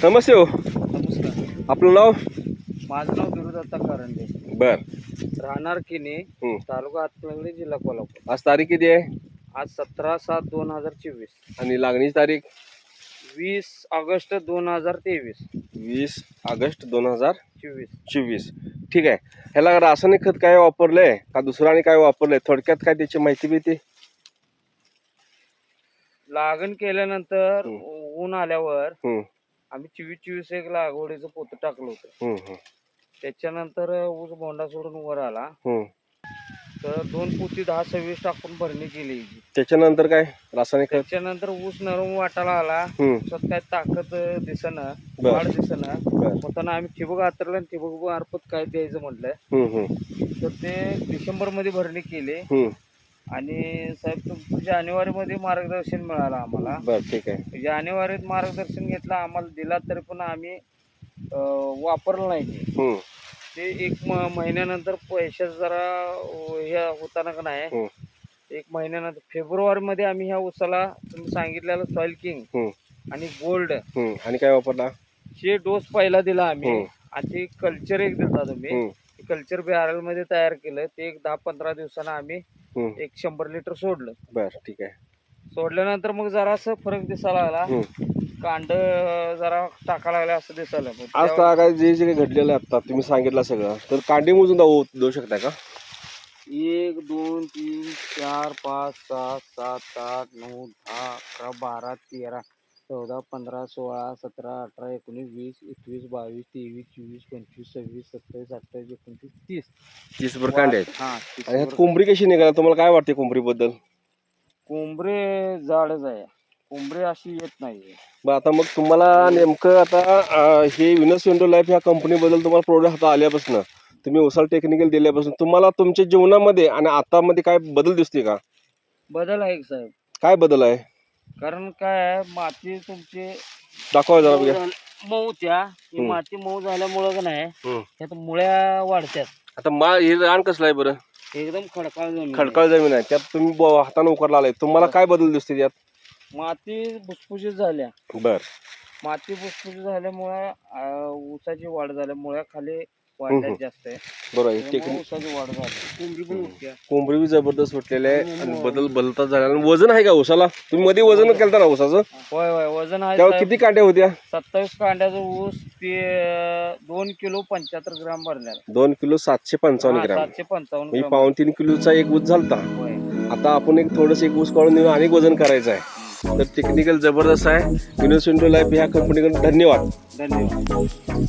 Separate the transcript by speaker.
Speaker 1: नमस्ते हो.
Speaker 2: नमस्कार.
Speaker 1: आपलं नाव?
Speaker 2: माझं नाव गुरुदत्ता कारंडे,
Speaker 1: बर.
Speaker 2: राहणार किनी, तालुका हातकणंगले, जिल्हा कोल्हापूर.
Speaker 1: आज तारीख किती आहे?
Speaker 2: आज 17/7/2024
Speaker 1: आणि लागणीची तारीख?
Speaker 2: 20 ऑगस्ट 2023.
Speaker 1: 20 ऑगस्ट 2024.
Speaker 2: 24.
Speaker 1: ठीक आहे. ह्याला रासायनिक खत काय वापरलंय का दुसरं आणि काय वापरलंय, थोडक्यात काय त्याची माहिती मिळते?
Speaker 2: लागण केल्यानंतर ऊन आल्यावर
Speaker 1: हम्म,
Speaker 2: आम्ही 24 एक लागवडीचं पोतं टाकलं होतं.
Speaker 1: हम्म, हम्म,
Speaker 2: त्याच्यानंतर ऊस बोंडा सोडून वर आला
Speaker 1: हम्म.
Speaker 2: तर 2 पोती 10-26 टाकून भरणी केली.
Speaker 1: त्याच्यानंतर काय रासायनिक खत?
Speaker 2: त्याच्यानंतर ऊस नरम वाटायला आला, ऊसात काय ताकद दिसना,
Speaker 1: बर.
Speaker 2: वाढ दिसना.
Speaker 1: बर.
Speaker 2: म्हणताना आम्ही ठिबक हातरलं आणि ठिबक मार्फत काय द्यायचं म्हटलं तर ते डिसेंबर मध्ये भरणी केली. आणि साहेब तुमचं जानेवारीमध्ये मार्गदर्शन मिळालं आम्हाला.
Speaker 1: बर, ठीक आहे.
Speaker 2: जानेवारीत मार्गदर्शन घेतलं, आम्हाला दिला तरी पण आम्ही वापरलं नाही. ते एक महिन्यानंतर पैशाचं जरा हे होताना का नाही, एक महिन्यानंतर फेब्रुवारीमध्ये आम्ही ह्या ऊसाला तुम्ही सांगितलेलं सॉइल किंग आणि गोल्ड
Speaker 1: आणि काय वापरला?
Speaker 2: हे डोस पहिला दिला आम्ही. आणि ते कल्चर एक दिला तुम्ही, कल्चर बॅरल मध्ये तयार केलं. ते एक 10-15 दिवसानं आम्ही एक 100 लिटर सोडलं.
Speaker 1: बर, ठीक आहे.
Speaker 2: सोडल्यानंतर मग जरासं फरक दिसायला लागला, कांड जरा टाकायला लागले असं दिसायला.
Speaker 1: आज काय जे जे घडलेलं आहे आता तुम्ही सांगितलं सगळं, तर कांडी मोजून देऊ शकता का?
Speaker 2: 1 2 3 4 5 6 7 8 9 10 11 12 13 14 15 16 17 18 19 20 21 22 23 24 25 26 27 28 29 30.
Speaker 1: 30 वर कांडे आहेत.
Speaker 2: हा,
Speaker 1: आणि ह्यात कोंबडी कशी निघाला, तुम्हाला काय वाटते कोंबडी बद्दल?
Speaker 2: कोंबरे जाडच आहे, कोंबरे अशी येत नाही.
Speaker 1: आता मग तुम्हाला नेमकं आता हे विनस विंडो लाईफ ह्या कंपनीबद्दल तुम्हाला प्रोडक्ट हातात आल्यापासून, तुम्ही उसाल टेक्निकल दिल्यापासून तुम्हाला तुमच्या जीवनामध्ये आणि आतामध्ये काय बदल दिसते का?
Speaker 2: बदल आहे साहेब.
Speaker 1: काय बदल आहे?
Speaker 2: कारण काय आहे, माती तुमची
Speaker 1: दाखवा जरा बघा.
Speaker 2: मऊ त्या माती मऊ झाल्यामुळं का नाही त्यात मुळ्या वाढतात.
Speaker 1: आता हे रान कसलं आहे बरं?
Speaker 2: एकदम खडकाळ जमीन,
Speaker 1: खडकाळ जमीन आहे, त्यात तुम्ही हाताने उकरला आलाय, तुम्हाला काय बदल दिसते त्यात?
Speaker 2: माती भुसभुशीत झाल्या.
Speaker 1: बर.
Speaker 2: माती भुसभुशीत झाल्यामुळे ऊसाची वाढ झाल्यामुळे खाली वाढल्यात जास्त आहे.
Speaker 1: बरोबर.
Speaker 2: ऊसाची वाढ झाली, कोंबडी पण उठत्या.
Speaker 1: कोंबडी बी जबरदस्त उठलेले आहे आणि बदल बदलता झाला. वजन आहे का ऊसाला? तुम्ही मध्ये वजन केलं ना ऊसाचं?
Speaker 2: होय होय, वजन आहे.
Speaker 1: तेव्हा किती कांड्या होत्या?
Speaker 2: 27 कांड्याचं ऊस ते 2 किलो 75 ग्राम भरलेला.
Speaker 1: 2 किलो 755 ग्राम,
Speaker 2: 755
Speaker 1: म्हणजे 2.5 किलोचा एक ऊस झालता. आता आपण एक थोडस एक ऊस काढून देऊन अनेक वजन करायचं आहे. तर टेक्निकल जबरदस्त आहे. विनस विंडो लाईफ ह्या कंपनीकडून धन्यवाद.
Speaker 2: धन्यवाद.